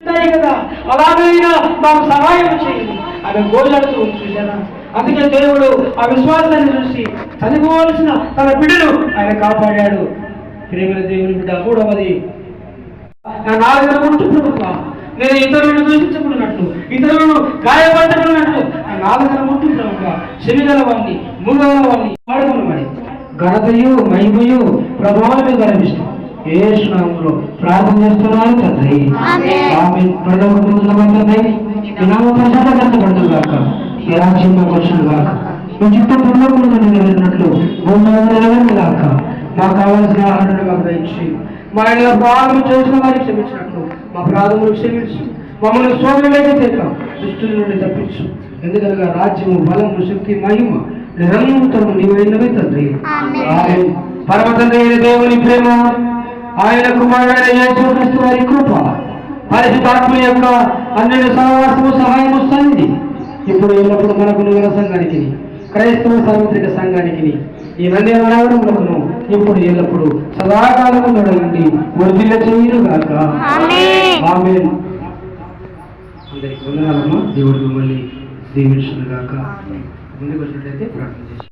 కదా, అలాగైనా మాకు సహాయం చేయండి. ఆమె గోజాడుతూ చూశారా. అందుకే దేవుడు ఆ విశ్వాసాన్ని చూసి చనిపోవలసిన తన బిడ్డను ఆయన కాపాడాడు. ప్రేమ దేవుని బిడ్డ మూడవది, నా నాలుగు ముట్టుకున్నట్టు, నేను ఇతరులను దూషించకున్నట్లు, ఇతరులను గాయపరచకున్నట్లు నా నాలుగు ముట్టుకున్నట్టుగా శనిగల వాడిని, మూగల వాడిని, వాడుకున్నవాడి ఘనతయు మహిమయు ప్రభావమే కనిపిస్తాం. యేసు నామములో ప్రార్థన చేస్తున్నాను తండ్రి. ఆమేన్. కష్టపడుతుంది కాక ఈ రాజ్యంలో వచ్చిన కాక మీ చుట్టూ పరలోకములో నెరవేరినట్లు భూమి నెరవేరింది కాక మాకు కావాల్సిన ఆహారాన్ని మాకు దయచి మా ఆయన ప్రారంభం చేసిన వారికి క్షమించినట్లు మా ప్రారంభం క్షమించు. మమ్మల్ని సోదరులైతే చేద్దాం, దుష్టుల నుండి తప్పించు. ఎందుకనగా రాజ్యము, బలము, శక్తి, మహిమ నిరంతరము నీవైనవి తండ్రి. ఆమేన్. పరమ తండ్రి అయిన దేవుని ప్రేమ, ఆయన కుమారుడైన యేసుక్రీస్తు వారి కృప, పరిశుద్ధాత్మ యొక్క అన్నిటి సహవాసము, సహాయము, సన్నిధి ఇప్పుడు ఎల్లప్పుడు మనకు నూతన సంఘానికి, క్రైస్తవ సార్వత్రిక సంఘానికి, ఈ నంది మనవరములను ఇప్పుడు ఎల్లప్పుడు సదాకాలము నడవండి వర్ధిల్ల చేయునుగాక. ఆమేన్. అందరికీ వందనాలమ్మా. దేవుడు మిమ్మల్ని దీవించునుగాక. ముందుకు వచ్చినట్లయితే ప్రార్థన చేసి